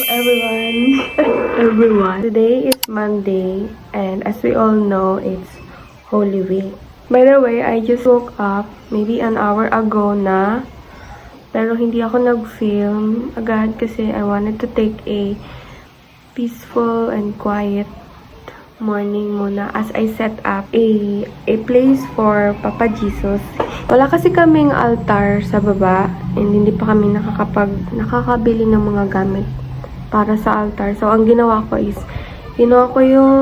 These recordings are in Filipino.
everyone. Everyone. Today is Monday and as we all know, it's Holy Week. By the way, I just woke up maybe an hour ago na. Pero hindi ako nag-film agad kasi I wanted to take a peaceful and quiet morning muna as I set up a place for Papa Jesus. Wala kasi kaming altar sa baba and hindi pa kami nakakabili ng mga gamit para sa altar. So, ang ginawa ko is, ginawa ko yung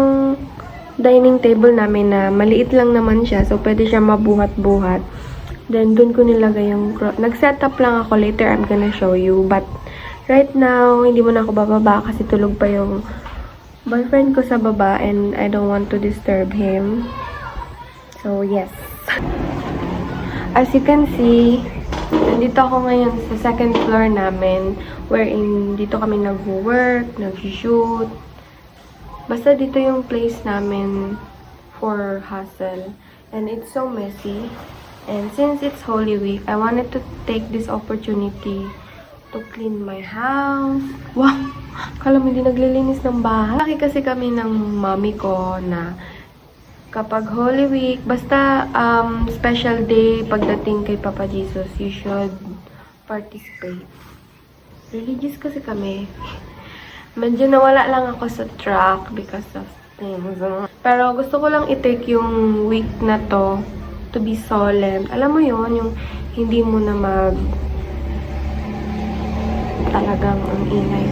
dining table namin na maliit lang naman siya. So, pwede siya mabuhat-buhat. Then, dun ko nilagay yung nag-set up lang ako. Later, I'm gonna show you. But, right now, hindi mo na ako bababa kasi tulog pa yung boyfriend ko sa baba and I don't want to disturb him. So, yes. As you can see, nandito ako ngayon sa second floor namin wherein dito kami nag-work, nag-shoot. Basta dito yung place namin for hustle. And it's so messy. And since it's Holy Week, I wanted to take this opportunity to clean my house. Wow! Kala mo hindi naglilinis ng bahay. Laki kasi kami ng mami ko na kapag Holy Week, basta special day pagdating kay Papa Jesus, you should participate. Religious kasi kami. Medyo nawala lang ako sa track because of things. Pero gusto ko lang i-take yung week na to be solemn. Alam mo yon yung hindi mo na talagang ang ingay.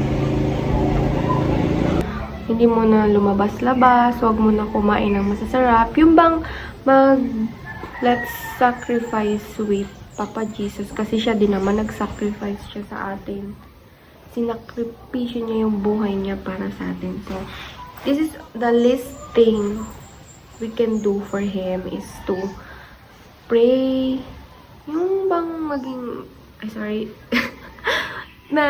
Hindi mo na lumabas-labas, huwag mo na kumain ng masasarap. Yung bang let's sacrifice with Papa Jesus kasi siya din naman nag-sacrifice siya sa atin. Sinakripisyo niya yung buhay niya para sa atin. So, this is the least thing we can do for Him is to pray. Yung bang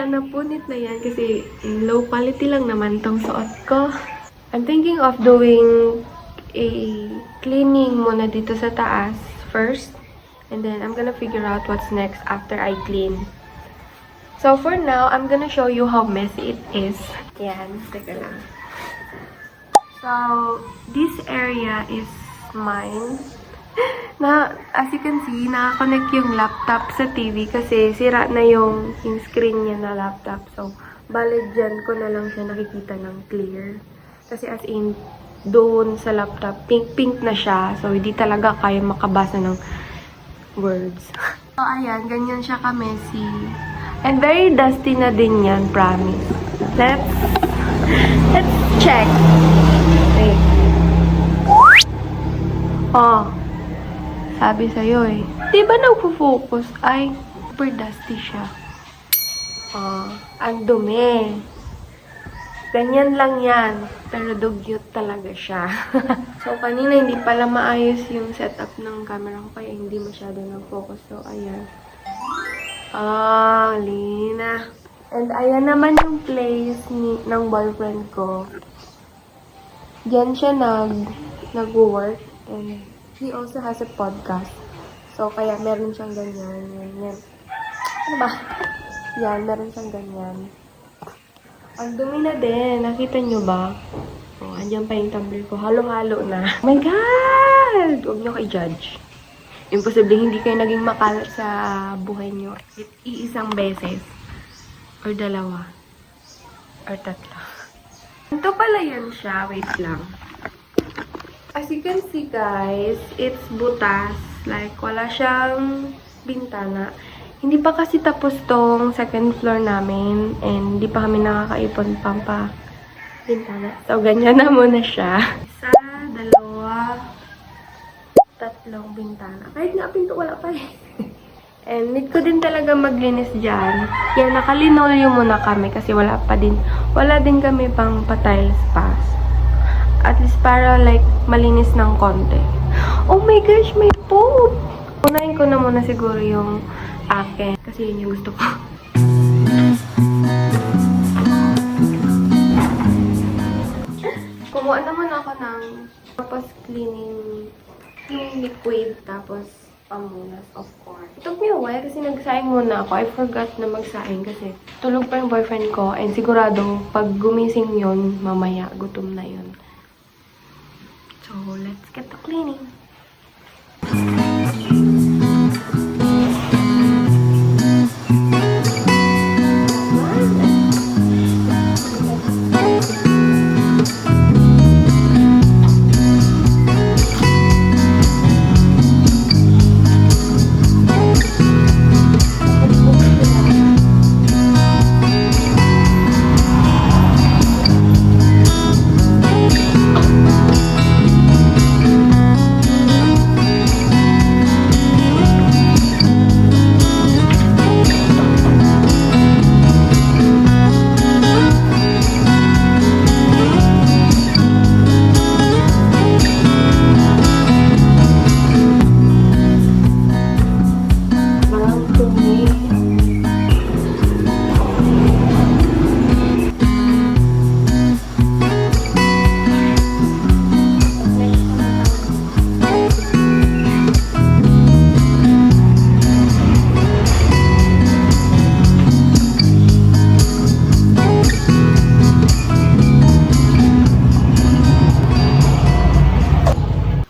napunit na yan kasi low quality lang naman tong suot ko. I'm thinking of doing a cleaning muna dito sa taas first. And then I'm gonna figure out what's next after I clean. So for now, I'm gonna show you how messy it is. Yan, teka lang. So, this area is mine. As you can see, nakakonect yung laptop sa TV kasi sira na yung screen niya na laptop. So, bale dyan ko na lang siya nakikita ng clear. Kasi as in, doon sa laptop, pink na siya. So, hindi talaga kaya makabasa ng words. So, ayan, ganyan siya ka-messy. And very dusty na din yan, promise. Let's check. Wait. Oh. Sabi sa'yo eh. Diba nagpo-focus? Ay, super dusty siya. Oh, ang dumi. Ganyan lang yan. Pero dugyot talaga siya. So, kanina hindi pala maayos yung setup ng camera ko kaya hindi masyado nag-focus. So, ayan. Ah, lina. And ayan naman yung place ng boyfriend ko. Diyan siya nag-work. And he also has a podcast. So, kaya meron siyang ganyan. Yan. Ano ba? Yan, meron siyang ganyan. Ang dumi na din. Nakita nyo ba? Oh, andyan pa yung tumbler ko. Halo-halo na. Oh my God! Huwag nyo i-judge. Imposible hindi kayo naging makalat sa buhay nyo. Iisang beses. Or dalawa. Or tatlo. Ito pala yan siya. Wait lang. As you can see guys, it's butas. Like, wala siyang bintana. Hindi pa kasi tapos tong second floor namin. And hindi pa kami nakakaipon pampa bintana. So, ganyan na muna siya. Isa, dalawa, tatlong bintana. Kahit nga pinto, wala pa eh. And need ko din talaga maglinis dyan. Yan, nakalinolyo muna kami kasi wala din kami pang pa-tiles pa. At least para like malinis ng konti. Oh my gosh, may poop! Unahin ko na muna siguro yung akin. Kasi yun yung gusto ko. Kumuha naman ako ng tapos cleaning yung liquid. Tapos pamunas, of course. It took me a while kasi nagsaing muna ako. I forgot na magsaing kasi tulog pa yung boyfriend ko and sigurado pag gumising yun, mamaya gutom na yun. So, let's get to cleaning.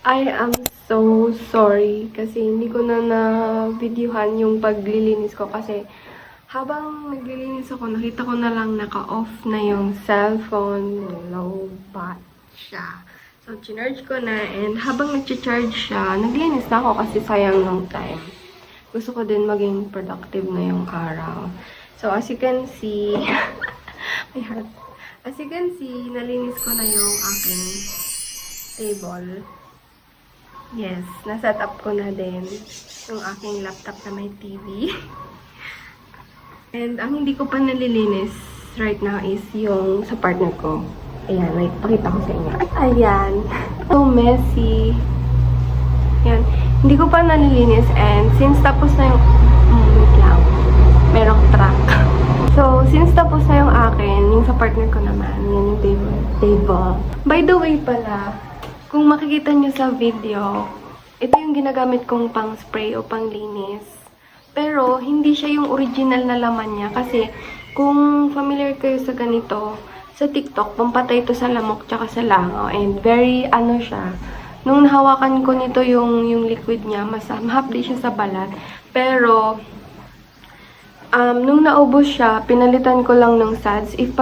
I am so sorry kasi hindi ko na na-videohan yung paglilinis ko kasi habang naglilinis ako, nakita ko na lang naka-off na yung cellphone, low bat siya. So, chinarge ko na and habang nag-charge siya, naglinis na ako kasi sayang ng time. Gusto ko din maging productive ngayong araw. So, as you can see, my heart. As you can see, nalinis ko na yung aking table. Yes, na-set up ko na din yung aking laptop na may TV. And ang hindi ko pa nalilinis right now is yung sa partner ko. Ayan, wait, pakita ko sa inyo. Ayan, so messy. Ayan, hindi ko pa nalilinis and since tapos na yung... wait lang, merong track. So, since tapos na yung akin, yung sa partner ko naman, yan yung table. By the way pala, kung makikita nyo sa video, ito yung ginagamit kong pang spray o pang linis. Pero, hindi siya yung original na laman niya. Kasi, kung familiar kayo sa ganito, sa TikTok, pampatay ito sa lamok tsaka sa langaw. And very, ano siya, nung nahawakan ko nito yung liquid niya, mahapdi siya sa balat. Pero, nung naubos siya, pinalitan ko lang ng SADS. If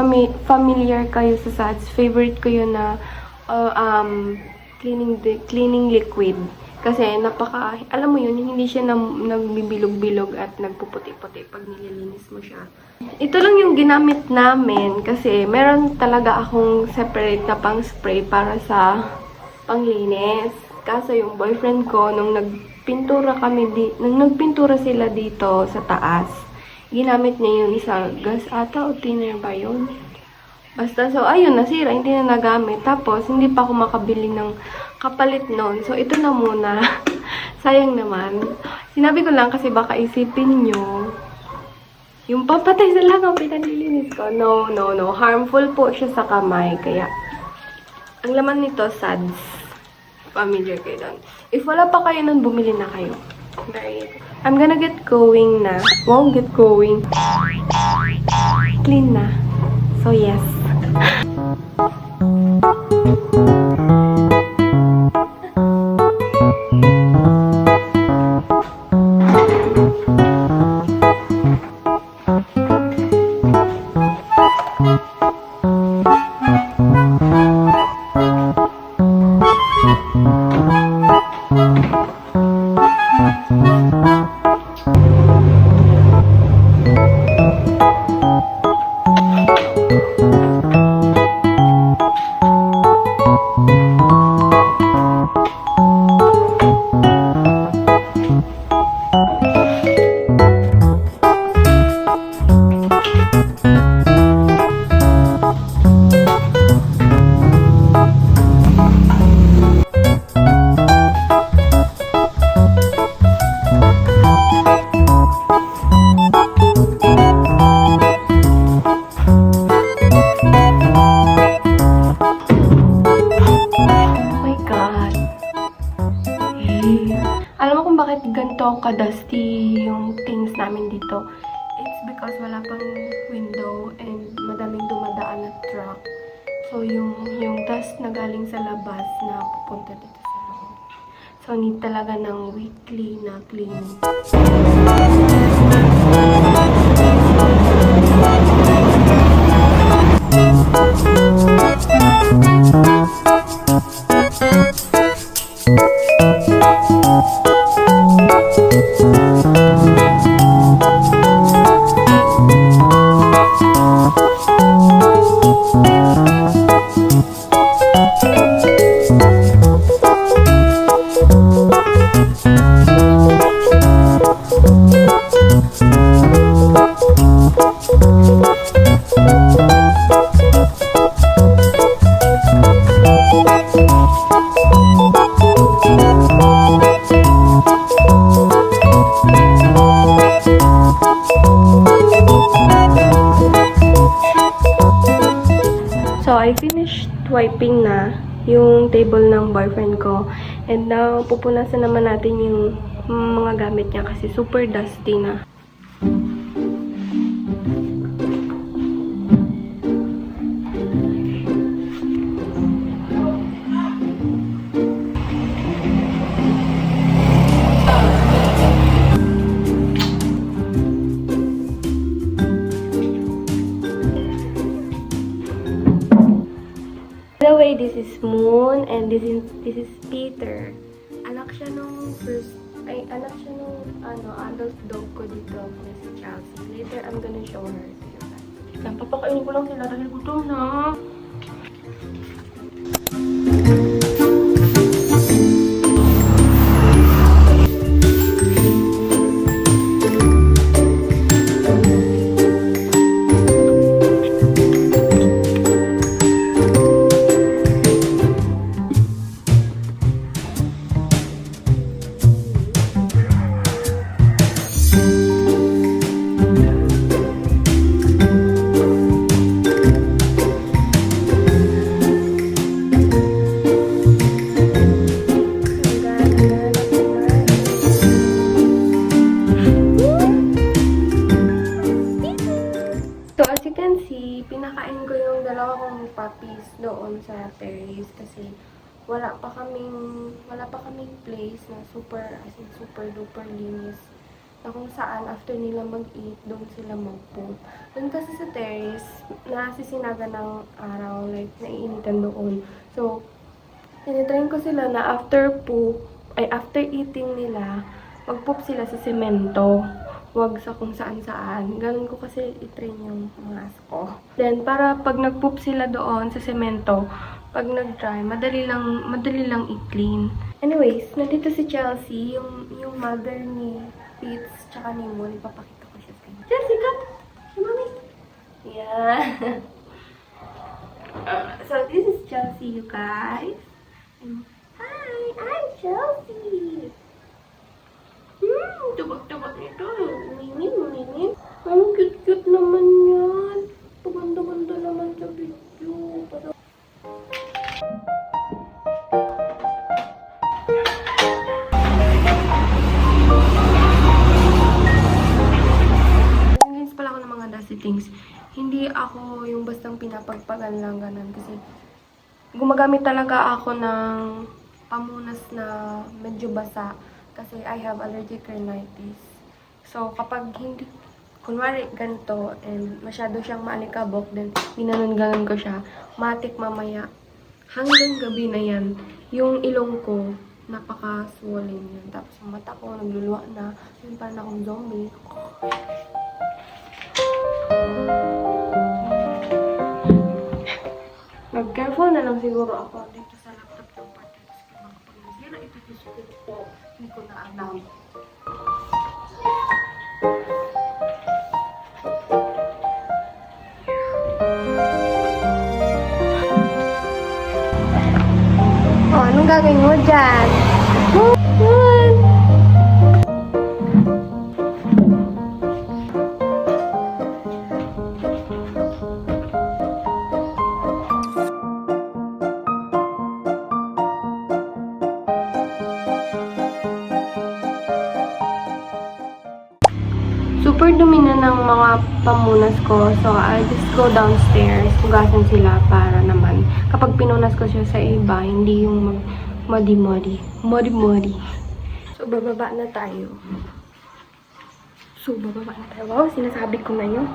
familiar kayo sa SADS, favorite ko yun na cleaning liquid. Kasi alam mo yun, hindi siya nagbibilog-bilog at nagpuputi-puti pag nililinis mo siya. Ito lang yung ginamit namin kasi meron talaga akong separate na pang spray para sa panglinis. Kaso yung boyfriend ko, nung nagpintura sila dito sa taas, ginamit niya yung isa gas ata o thinner ba yun? Basta, so, ayun, nasira, hindi na nagamit. Tapos, hindi pa ako makabili ng kapalit nun. So, ito na muna. Sayang naman. Sinabi ko lang kasi baka isipin nyo, yung papatay sa langaw, pinanlilinis ko. No, no, no. Harmful po siya sa kamay. Kaya, ang laman nito, SADS. Familiar kayo doon. If wala pa kayo nun, bumili na kayo. I'm gonna get going na. Wow, get going. Clean na. So, yes. ka-dusty yung things namin dito. It's because wala pang window and madaming dumadaan na truck. So, yung dust na galing sa labas na pupunta dito sa loob. So, need talaga ng weekly na cleaning. So, I finished wiping na yung table ng boyfriend ko. And now, pupunasan naman natin yung mga gamit niya kasi super dusty na. By the way, this is Moon and this is Peter. Anak siya nung adult dog ko dito, Miss Chelsea. Later, I'm gonna show her to you guys. Napapakainin ko lang sila dahil gutom na. Pinakain ko yung dalawa kong puppies doon sa terrace kasi wala pa kaming place na super duper linis na kung saan after nila mag-eat, doon sila mag-poop. Doon kasi sa terrace, nasisinaga ng araw, like naiinitan doon. So, tinitrain ko sila na after eating nila, mag-poop sila sa semento. Wag sa kung saan-saan. Ganun ko kasi i-train yung mga aso ko. Then, para pag nag-poop sila doon sa semento, pag nag-dry, madali lang i-clean. Anyways, nandito si Chelsea, yung mother ni Fitz, tsaka ni Moon. Ipapakita ko siya sa kanya. Chelsea, come! Si Mami! Yeah! So, this is Chelsea, you guys. And, hi! I'm Chelsea! Tubak-tubak nito. Minin. Ang cute-cute naman yan. Paganda-ganda naman sa video. Nag-ins pala ako ng mga dusty things. Hindi ako yung bastang pinapagpagan lang ganun. Kasi gumagamit talaga ako ng pamunas na medyo basa. Kasi I have allergic rhinitis. So, kapag hindi, kunwari ganito, and masyado siyang maalikabok, then ginanon-ganon ko siya, matik mamaya, hanggang gabi na yan, yung ilong ko, napaka-swollen yan. Tapos yung mata ko, nagluluwa na, yun parang akong zombie. Mag-careful na lang siguro ako dito sa laptop ng party. Kasi kapag nasira ito yung screen ko, hindi ko na alam. Oh, anong gagawin mo dyan? pamunas ko. So, I'll just go downstairs, hugasan sila para naman kapag pinunas ko siya sa iba, hindi yung modi-modi. Modi-modi. So, bababa na tayo. Wow, sinasabi ko na yun.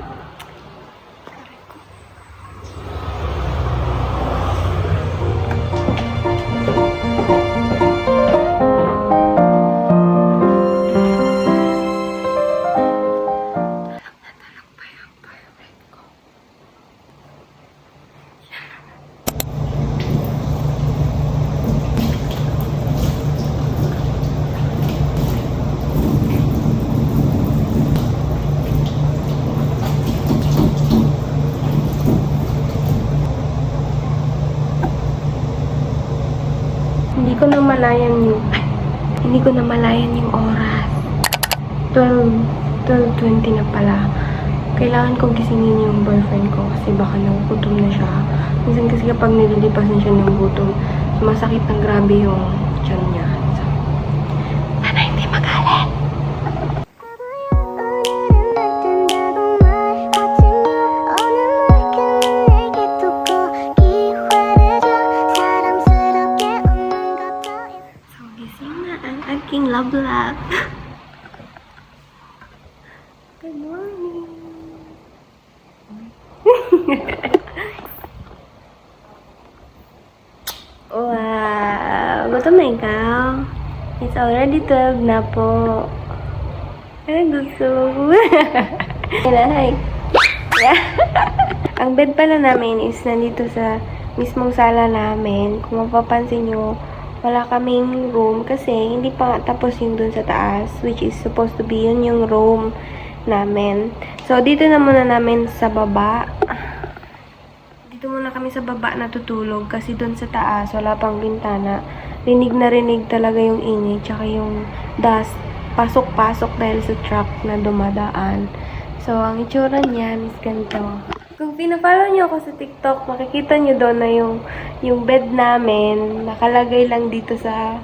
Hindi ko na malayan yung oras. 12:20 na pala. Kailangan kong gisingin yung boyfriend ko kasi baka nagugutom na siya. Minsan kasi kapag nililipas na siya ng gutom, sumasakit ng grabe yung tiyan niya. So, sana hindi magalit. Aking love. Good morning. Wow, gutom na ikaw? It's already 12 na po. Ay, gusto. Hi. Yeah. Ang bed pala namin is nandito sa mismong sala namin. Kung mapapansin nyo, wala kaming room kasi hindi pa nga tapos yung dun sa taas, which is supposed to be yun yung room namin. So, dito na muna namin sa baba. Dito muna kami sa baba natutulog kasi dun sa taas, wala pang bintana. Rinig na rinig talaga yung ingay, tsaka yung dust. Pasok-pasok dahil sa truck na dumadaan. So, ang itsura niyan is ganito. Kung pina-follow niyo ako sa TikTok, makikita niyo doon na yung bed namin nakalagay lang dito sa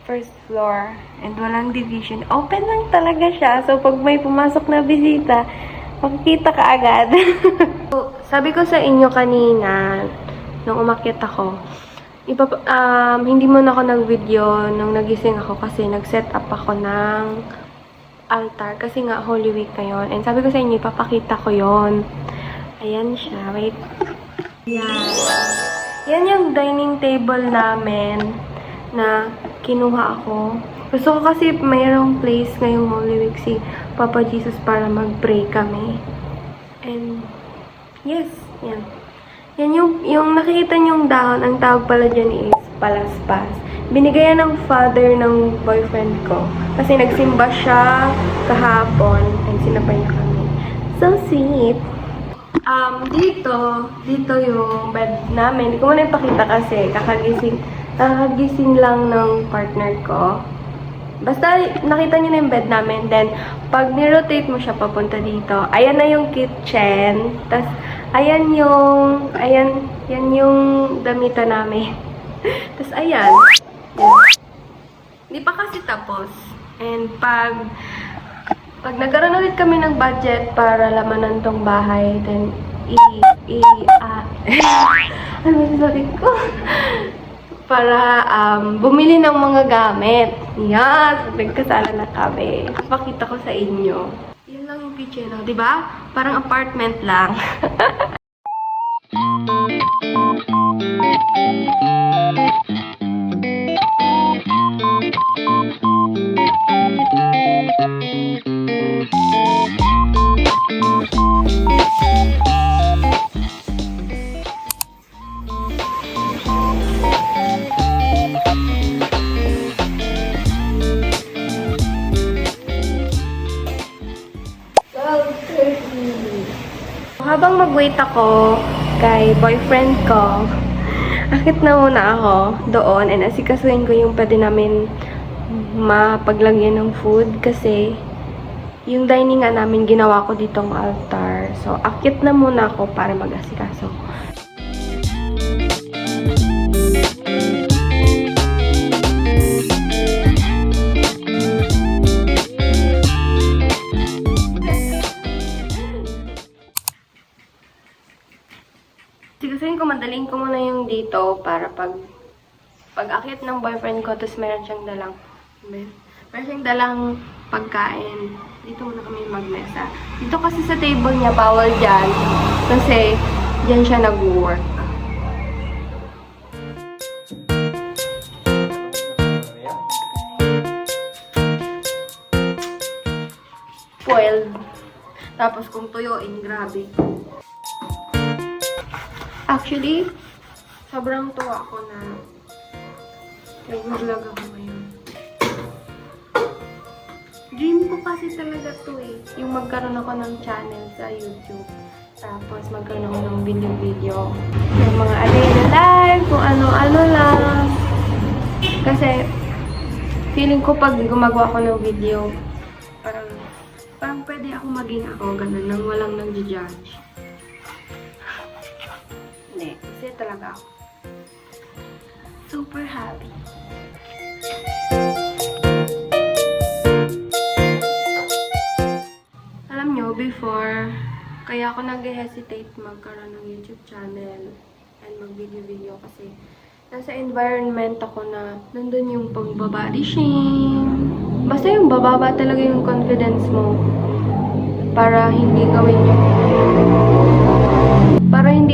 first floor and walang division. Open lang talaga siya. So, pag may pumasok na bisita, makikita ka agad. So, sabi ko sa inyo kanina, nung umakyat ako, hindi muna ako nag-video nung nagising ako kasi nag-set up ako ng altar kasi nga Holy Week ngayon. And sabi ko sa inyo, ipapakita ko yon. Ayan siya. Wait. Yan. Yan yung dining table namin na kinuha ako. Gusto ko kasi mayroong place ngayong Holy Week si Papa Jesus para mag-pray kami. And, yes. Yan. Yan yung nakikita niyong dahon. Ang tawag pala dyan is palaspas. Binigay yan ng father ng boyfriend ko. Kasi nagsimba siya kahapon. And sinapay niya kami. So sweet. Dito yung bed namin. Hindi ko muna ipakita kasi kakagising lang ng partner ko. Basta nakita niyo na yung bed namin. Then, pag ni-rotate mo siya papunta dito, ayan na yung kitchen. Tapos, yan yung damitan namin. Tapos, ayan. Hindi pa kasi tapos. And, pag nagkaroon ulit kami ng budget para lamanan tong bahay, then ano sabi ko? Para bumili ng mga gamit. Yan, nagkasala na kami. Pakita ko sa inyo. Yan lang yung kitchen, no? 'Di ba? Parang apartment lang. Habang mag-wait ako kay boyfriend ko, akit na muna ako doon and asikasuhin ko yung pwede namin mapaglagyan ng food kasi yung dining nga namin ginawa ko ditong altar. So, akit na muna ako para mag-asikaso. Kasi ko madaling ko muna yung dito para pag akit ng boyfriend ko, tapos meron siyang dalang pagkain. Dito muna kami magmesa. Dito kasi sa table niya, bawal dyan. Kasi dyan siya nag-work. Spoiled. Tapos kung tuyuin, grabe. Actually, sobrang tuwa ako na nag-vlog ako ngayon. Dream ko kasi talaga to eh. Yung magkaroon ako ng channel sa YouTube. Tapos magkaroon ako ng video-video. Yung mga day na live, kung ano-ano lang. Kasi, feeling ko pag gumagawa ako ng video, parang pwede ako maging ako, ganun, nang walang nag-judge. Hindi, kasi talaga ako. Super happy. Alam nyo, before, kaya ako nag-hesitate magkaroon ng YouTube channel and mag-video-video kasi nasa environment ako na nandun yung pag-body shame. Basta yung bababa talaga yung confidence mo para hindi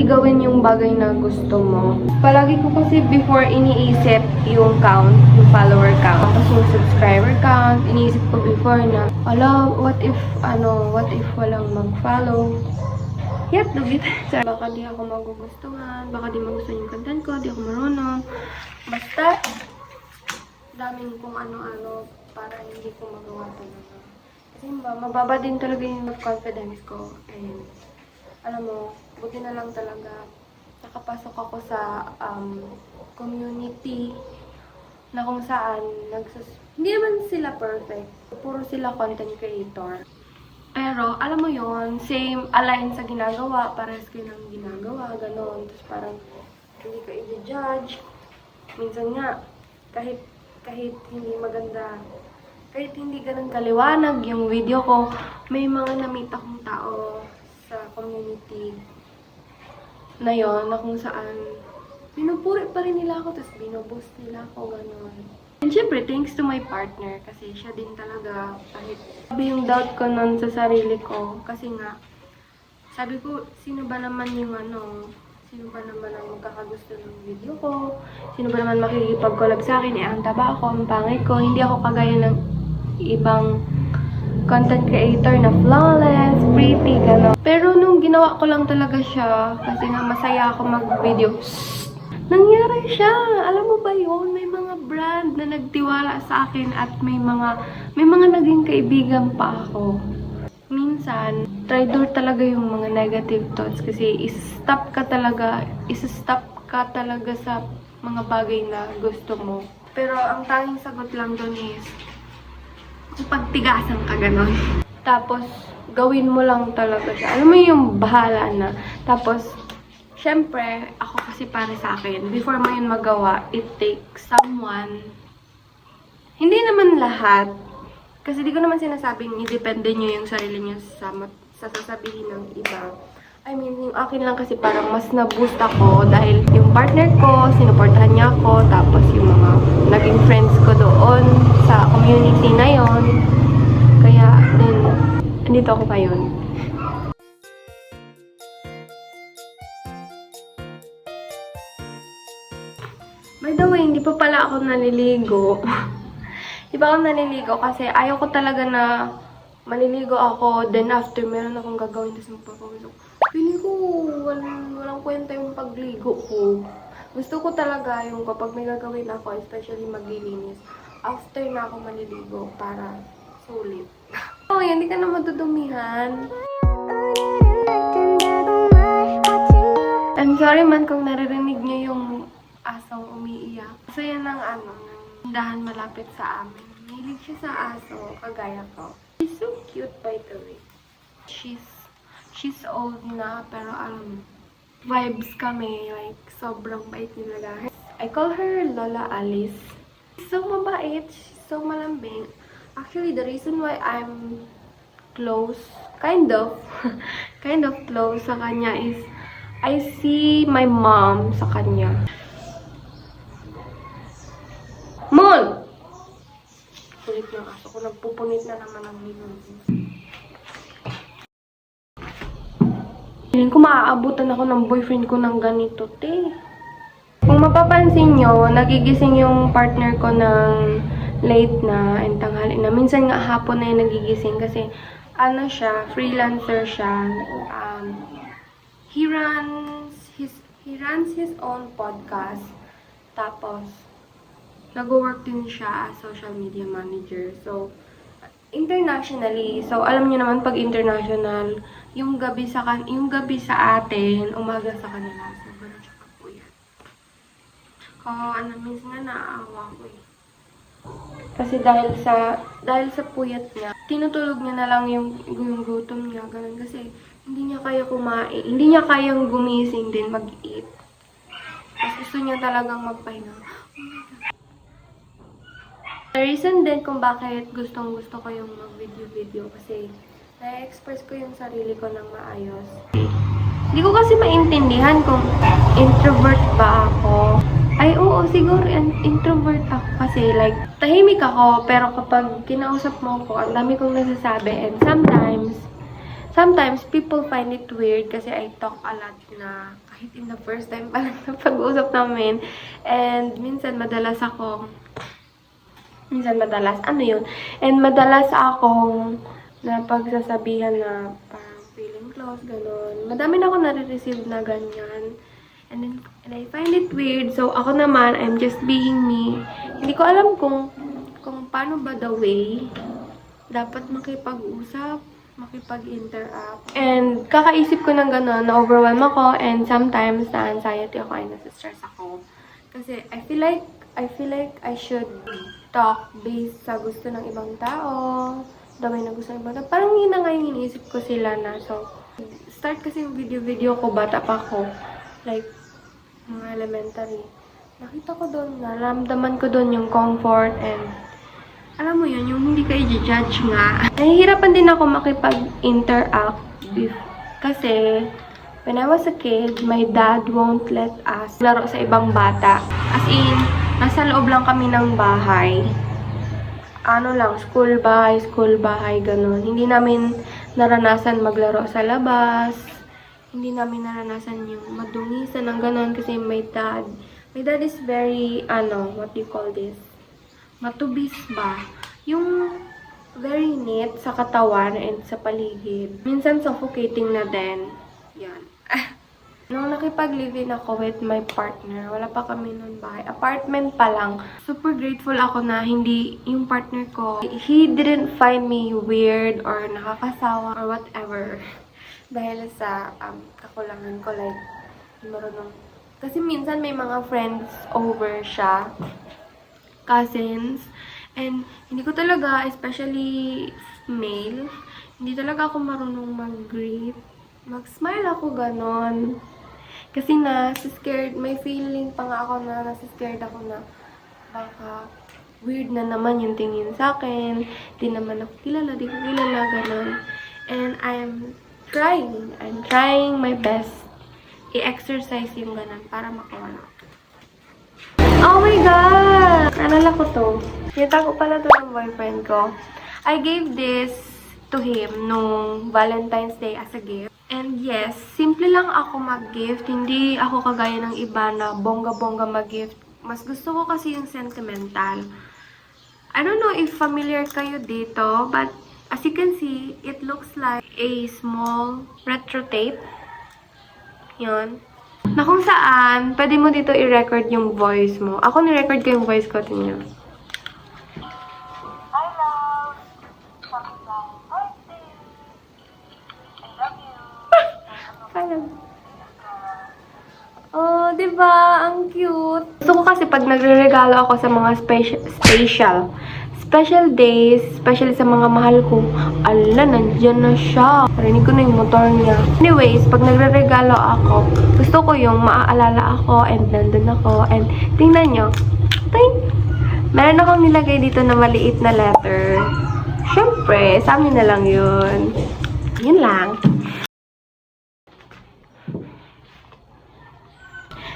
gawin yung bagay na gusto mo. Palagi ko kasi before iniisip yung count, yung follower count, tapos yung subscriber count, iniisip ko before na, what if walang mag-follow? Yep, dugit. Baka di ako magugustuhan, baka di magustuhan yung content ko, di ako marunong. Basta, daming kung ano-ano para hindi ko magawa talaga. Kasi mababa din talaga yung confidence ko. And, alam mo, buti na lang talaga nakapasok ako sa community na kung saan hindi naman sila perfect. Puro sila content creator. Pero, alam mo yon, same, align sa ginagawa, parehas kayo ng ginagawa, gano'n. Tapos parang, hindi ka i-judge. Minsan nga, kahit hindi maganda, kahit hindi ganun kaliwanag yung video ko, may mga na-meet akong tao sa community na yon, na kung saan, pinupuri pa rin nila ako, tapos binoboost nila ako, gano'n. And syempre, thanks to my partner, kasi siya din talaga, kahit sabi yung doubt ko nun sa sarili ko, kasi nga, sabi ko, sino ba naman ang magkakagusto ng video ko, sino ba naman makikipag-collab sa akin, ang taba ako, ang pangit ko, hindi ako kagaya ng ibang content creator na flawless, pretty, gano'n. Pero nung ginawa ko lang talaga siya, kasi nga masaya ako mag-video, nangyari siya! Alam mo ba yun? May mga brand na nagtiwala sa akin at may mga naging kaibigan pa ako. Minsan, traitor talaga yung mga negative thoughts kasi isa-stop ka talaga sa mga bagay na gusto mo. Pero ang tanging sagot lang doon is, pagtigasan ka ganon. Tapos, gawin mo lang talaga siya. Alam mo yung bahala na. Tapos, syempre, ako kasi para sa akin, before mo yun magawa, it takes someone. Hindi naman lahat. Kasi di ko naman sinasabing i-depende nyo yung sarili nyo sa sasabihin ng iba. I mean, yung akin lang kasi parang mas na-boost ako dahil yung partner ko, sinuportahan niya ako, tapos yung mga naging friends ko doon sa community na yon. Kaya, then, andito ako ngayon. By the way, hindi pa pala ako naliligo. Di ba ako naliligo kasi ayaw ko talaga na maliligo ako, then after meron akong gagawin, tapos magpapawis ako. Feeling ko walang kwenta yung pagligo ko. Gusto ko talaga yung kapag may gagawin ako, especially maglilinis, after na ako maliligo para sulit. Oh, hindi ka na madudumihan. I'm sorry man kung naririnig niyo yung asong umiiyak. Kasi yan ang tindahan malapit sa amin. Mahilig siya sa aso, kagaya ko. She's so cute by the way. She's old na, pero vibes kami, like, sobrang bait nila. I call her Lola Alice. She's so mabait, she's so malambing. Actually, the reason why I'm close, kind of close sa kanya is, I see my mom sa kanya. Mon! Kulit ng aso ko. Nagpupunit na naman ang nilon. Feeling ko maaabutan ako ng boyfriend ko ng ganito, te. Kung mapapansin nyo, nagigising yung partner ko ng late na and tanghali na. Minsan nga hapon na yung nagigising kasi ano siya, freelancer siya. He runs his own podcast. Tapos, nag-work din siya as social media manager. So, internationally. So, alam niyo naman pag international, yung gabi sa atin, umaga sa kanila. So, ganun siya kapuyat. Minsan nga naaawa ko eh. Kasi dahil sa puyat niya, tinutulog niya na lang yung gutom niya, ganun. Kasi hindi niya kaya kumain, hindi niya kayang gumising din mag-eat. Mas gusto niya talagang magpahinga. The reason din kung bakit gustong-gusto ko yung mag-video kasi na-express ko yung sarili ko ng maayos. Hindi ko kasi maintindihan kung introvert ba ako. Ay, oo, siguro introvert ako kasi like, tahimik ako pero kapag kinausap mo ako, ang dami kong nasasabi and sometimes people find it weird kasi I talk a lot na kahit in the first time pa lang na pag-uusap namin and minsan madalas akong na pagsasabihan na parang feeling close, gano'n. Madami na ako nare-receive na ganyan. And I find it weird. So, ako naman, I'm just being me. Hindi ko alam kung paano ba the way dapat makipag-usap, makipag-interact. And kakaisip ko ng gano'n, na-overwhelm ako, and sometimes na-anxiety ako, ay nasa-stress ako. Kasi I feel like I should talk based sa gusto ng ibang tao, the way na gusto ng ibang tao. Parang yun na nga yung iniisip ko sila na. So, start kasi yung video ko, bata pa ako. Like, mga elementary. Nakita ko doon, naramdaman ko doon yung comfort and alam mo yun, yung hindi ka i-judge nga. Nahihirapan din ako makipag-interact kasi when I was a kid, my dad won't let us laro sa ibang bata. As in, nasa loob lang kami ng bahay. Ano lang, school bahay, ganun. Hindi namin naranasan maglaro sa labas. Hindi namin naranasan yung madungisan ng ganun kasi my dad is very, what do you call this? Matubis ba? Yung very neat sa katawan and sa paligid. Minsan suffocating na din. Yan. Nung nakipag-live-in ako with my partner, wala pa kami nun bahay. Apartment pa lang. Super grateful ako na hindi yung partner ko, he didn't find me weird or nakakasawa or whatever. Dahil sa kakulangan ko, like, marunong. Kasi minsan may mga friends over siya, cousins, and hindi ko talaga, especially male, hindi talaga ako marunong mag-greet. Mag-smile ako ganon. Kasi nasa-scared, may feeling pa nga ako na nasa-scared ako na baka weird na naman yung tingin sa akin. Di naman ako kilala, di ko kilala, ganon. And I'm trying my best i-exercise yung ganon para makawala. Oh my God! Naalala ko to. Kita ko pala to ng boyfriend ko. I gave this to him nung Valentine's Day as a gift. And yes, simple lang ako mag-gift. Hindi ako kagaya ng iba na bongga-bongga mag-gift. Mas gusto ko kasi yung sentimental. I don't know if familiar kayo dito, but as you can see, it looks like a small retro tape. Yun. Na kung saan, pwede mo dito i-record yung voice mo. Ako ni-record ko yung voice ko. Tingnan. Hi, love. Happy birthday. I love you. Parang, oh, diba? Ang cute. Gusto ko kasi pag nagre-regalo ako sa mga special days, especially sa mga mahal ko, ala, nandyan na siya. Narinig ko na yung motor niya. Anyways, pag nagre-regalo ako, gusto ko yung maaalala ako and nandun ako. And tingnan nyo, ting! Meron akong nilagay dito na maliit na letter. Siyempre, sa amin na lang yun. Yun lang.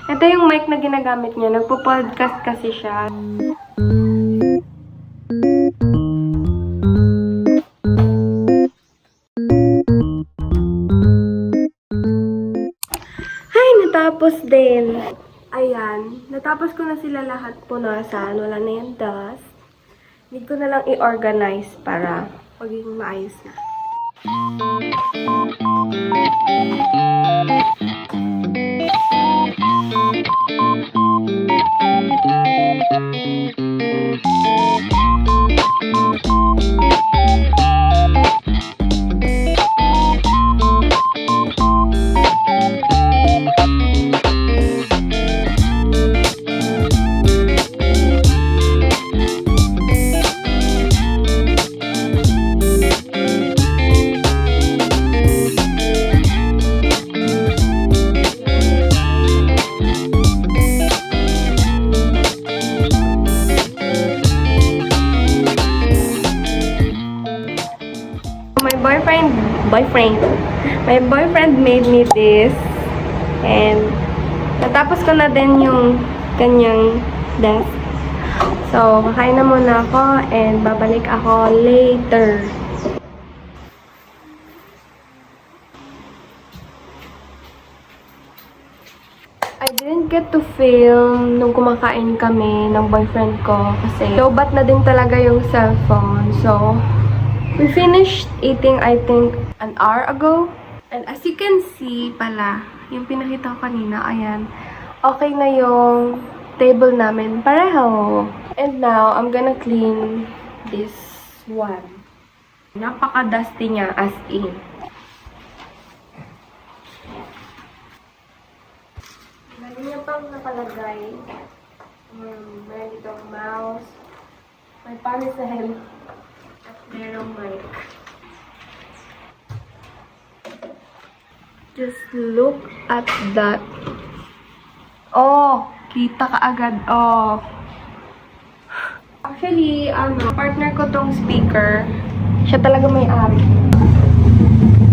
Ito yung mic na ginagamit niya. Nagpo-podcast kasi siya. Ay, natapos din. Ayan. Natapos ko na sila lahat punasan. Wala na yung dust. Need ko na lang i-organize para maging maayos na. My boyfriend made me this, and natapos ko na din yung kanyang desk. So, kakain na muna ako and babalik ako later. I didn't get to film nung kumakain kami ng boyfriend ko kasi lobat na din talaga yung cellphone. So, we finished eating, I think, an hour ago. And as you can see pala, yung pinakita ko kanina, ayan, okay na yung table namin pareho. And now, I'm gonna clean this one. Napaka-dusty niya, as in. Meron niya pang nakalagay. Meron ditong mouse. May parcel. At merong mic. Just look at that. Oh, kita ka agad. Oh. Actually, partner ko tong speaker. Siya talaga may-ari.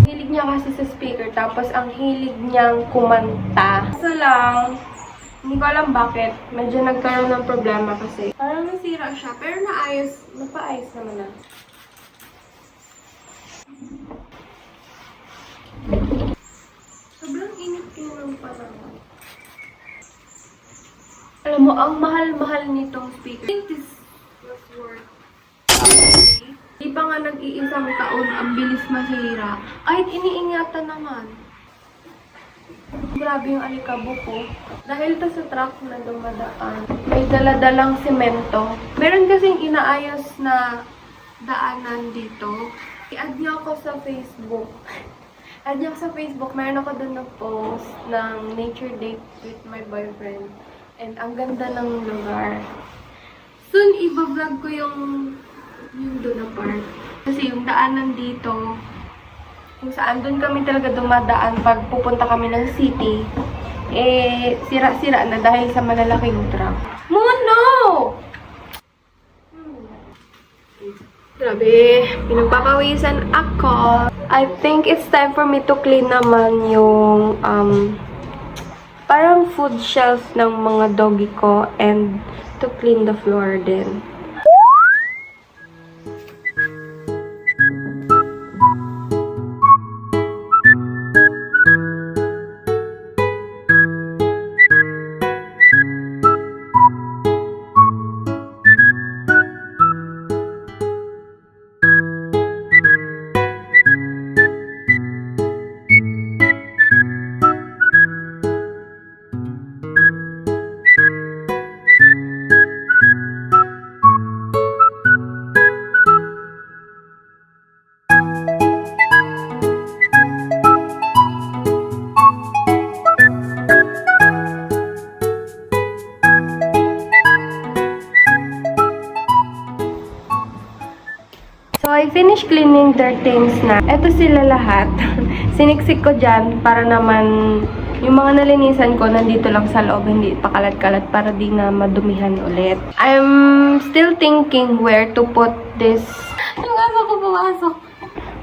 Hilig niya kasi sa speaker. Tapos, ang hilig niyang kumanta. Kaso lang, hindi ko alam bakit. Medyo nagkaroon ng problema kasi. Parang nasira siya. Pero napaayos naman na. Sobrang init ng panahon. Alam mo, ang mahal-mahal nitong speaker. I think this was worth $1,000. Di pa nga nag-iisang taon, ang bilis masira. Kahit iniingatan naman. Grabe yung alikabok ko. Dahil to sa truck na dumadaan, may daladalang semento. Meron kasing inaayos na daanan dito. I-add niyo ako sa Facebook. Add niyo ako sa Facebook. Meron ako doon nag-post ng nature date with my boyfriend. And ang ganda ng lugar. Soon, i-vlog ko yung doon na part. Kasi yung daanan dito, kung saan doon kami talaga dumadaan pag pupunta kami ng city, eh, sira-sira na dahil sa malalaking truck. Mono! Grabe, pinagpapawisan ako. I think it's time for me to clean naman yung, parang food shelf ng mga doggy ko and to clean the floor din. So, I finished cleaning their things na. Ito sila lahat. Siniksik ko dyan para naman yung mga nalinisan ko nandito lang sa loob, hindi pakalat-kalat para di na madumihan ulit. I'm still thinking where to put this. Yung aso ko pumasok.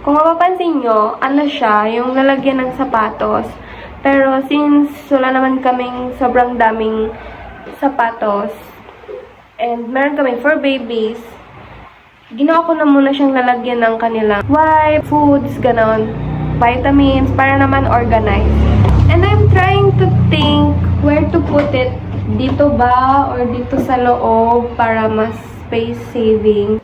Kung mapapansin nyo, ano siya, yung lalagyan ng sapatos. Pero since wala naman kaming sobrang daming sapatos, and meron kami for babies, ginawa ko na muna siyang lalagyan ng kanilang wipe, foods, ganon, vitamins, para naman organized. And I'm trying to think where to put it. Dito ba or dito sa loob para mas space saving.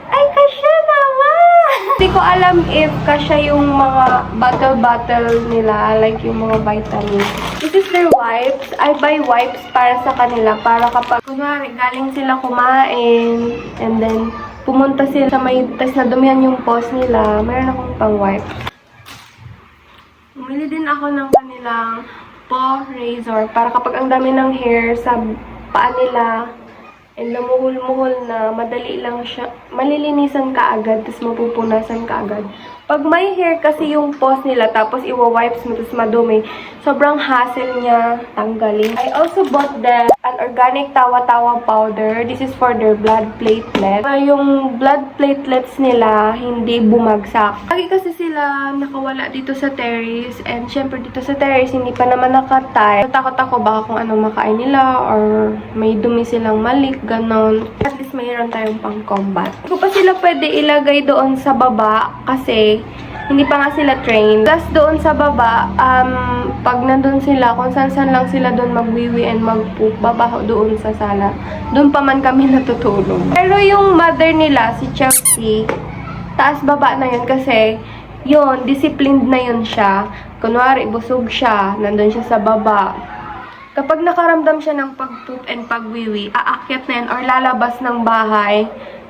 Ay, kasya naman! Hindi ko alam if kasya yung mga bottle nila, like yung mga vitamins. This is their wipes. I buy wipes para sa kanila, para kapag kunwari galing sila kumain, and then pumunta sila sa may, tas nadumihan yung paws nila, mayroon akong pang wipe. Bumili din ako ng kanilang paw razor para kapag ang dami ng hair sa paa nila and namuhol-muhol na, madali lang siya, malilinisan ka agad, tapos mapupunasan ka agad. Pag may hair kasi yung paws nila, tapos iwa-wipes mo, tapos madumi, sobrang hassle niya tanggalin. I also bought them an organic tawa-tawa powder. This is for their blood platelets. Para yung blood platelets nila hindi bumagsak. Lagi kasi sila nakawala dito sa terrace, and syempre dito sa terrace hindi pa naman nakatay. Natakot ako baka kung anong makain nila or may dumi silang malik, ganon. At least mayroon tayong pang combat. Hindi ko pa sila pwede ilagay doon sa baba kasi hindi pa nga sila trained. Plus doon sa baba, pag nandun sila, kung saan lang sila doon magwiwi and magpoop, babaho doon sa sala. Doon pa man kami natutulog. Pero yung mother nila, si Chelsea, taas baba na yun kasi yun, disciplined na yun siya. Kunwari, busog siya, nandun siya sa baba. Kapag nakaramdam siya ng pagpoop and pagwiwi, aakyat na yan or lalabas ng bahay,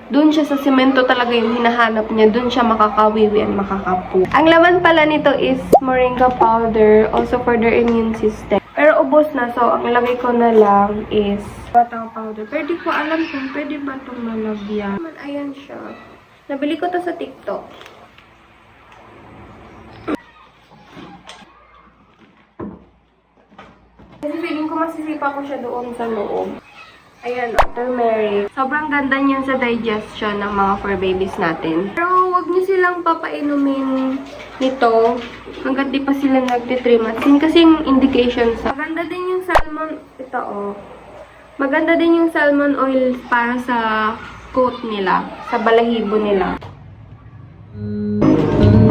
doon siya sa semento talaga yung hinahanap niya. Doon siya makakawiwi and makakapoop. Ang laman pala nito is moringa powder, also for their immune system. Pero ubos na, so ang lagay ko na lang is batang powder. Pero di ko alam kung pwede ba itong malagyan. Ayan siya. Nabili ko to sa TikTok. Kasi feeling ko masisipa ko siya doon sa loob. Ayan, turmeric. Sobrang ganda niyan sa digestion ng mga fur babies natin. Pero wag niyo silang papainumin nito hanggat di pa sila nagtitrimatsin kasi yung indication sa... Maganda din yung salmon, ito oh. Maganda din yung salmon oil para sa coat nila, sa balahibo nila.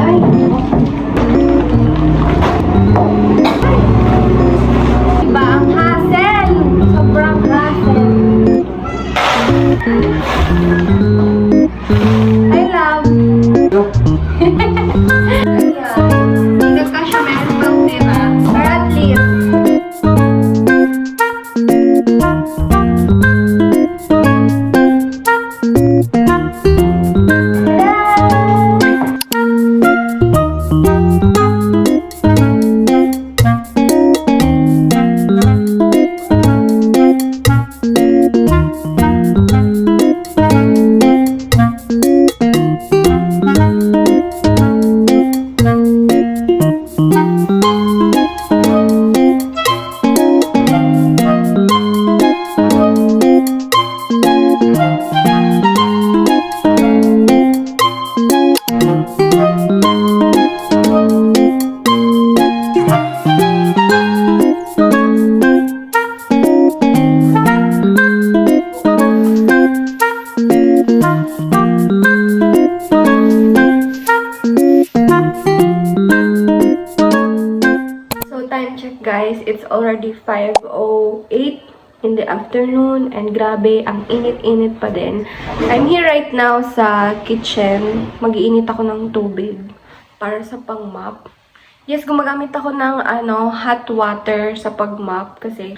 Ay! Diba ang hassle? Sobrang hassle. I love. Ayan. Hindi ka siya meron pang tira. Or at least. Guys, it's already 5:08 in the afternoon and grabe, ang init-init pa din. I'm here right now sa kitchen. Mag-iinit ako ng tubig para sa pang-mop. Yes, gumagamit ako ng hot water sa pag-mop kasi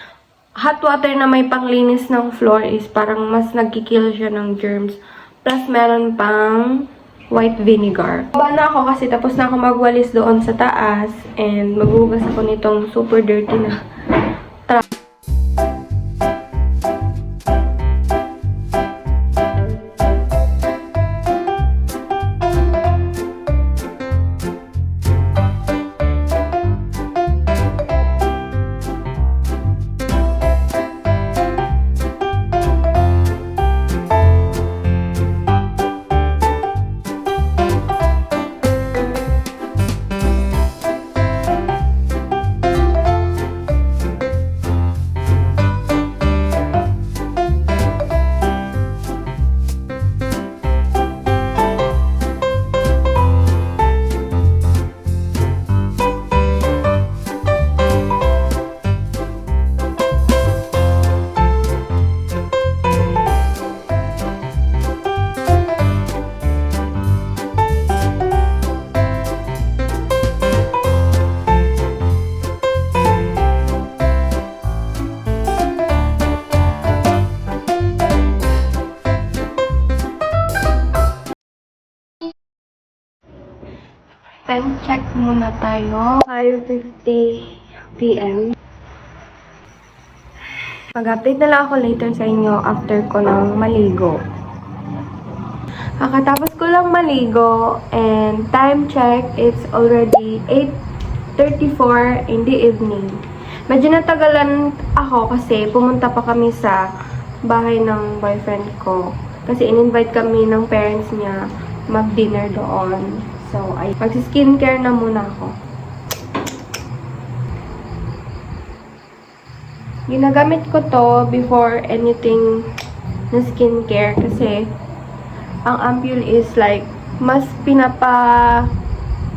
hot water na may panglinis ng floor is parang mas nagkikill siya ng germs. Plus, meron pang white vinegar. Baba na ako kasi tapos na ako magwalis doon sa taas and maghugas ako nitong super dirty na truck. Time check muna tayo. 5:50 p.m. Mag-update na lang ako later sa inyo after ko lang maligo. Kakatapos ko lang maligo and time check, it's already 8:34 in the evening. Medyo natagalan ako kasi pumunta pa kami sa bahay ng boyfriend ko. Kasi in-invite kami ng parents niya mag-dinner doon. So, ay mag-skincare na muna ako. Ginagamit ko to before anything na skincare kasi ang Ampule is like mas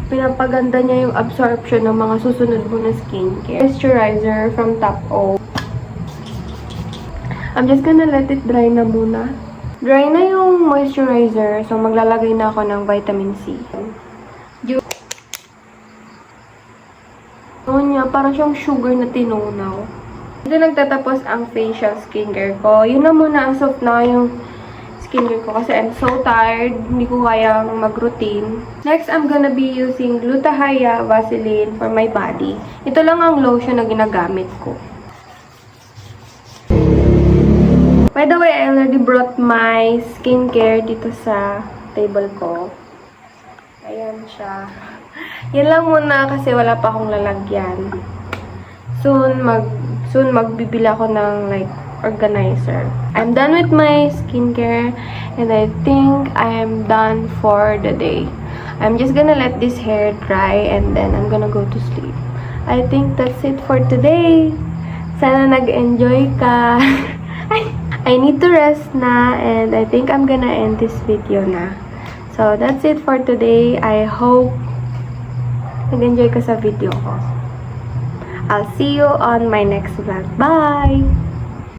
pinapaganda niya yung absorption ng mga susunod mo na skincare. Moisturizer from Top O. I'm just gonna let it dry na muna. Dry na yung moisturizer, so maglalagay na ako ng vitamin C. Ano niya, parang siyang sugar na tinunaw. Dito nagtatapos ang facial skincare ko. Yun na muna as of now yung skincare ko kasi I'm so tired. Hindi ko kayang mag-routine. Next, I'm gonna be using Gluta-Hya Vaseline for my body. Ito lang ang lotion na ginagamit ko. By the way, I already brought my skincare dito sa table ko. Ayan siya. Yan lang muna kasi wala pa akong lalagyan. Soon magbibili ako ng like organizer. I'm done with my skincare and I think I am done for the day. I'm just gonna let this hair dry and then I'm gonna go to sleep. I think that's it for today. Sana nag-enjoy ka. I need to rest na and I think I'm gonna end this video na. So that's it for today. I hope nag-enjoy ka sa video ko. I'll see you on my next vlog. Bye!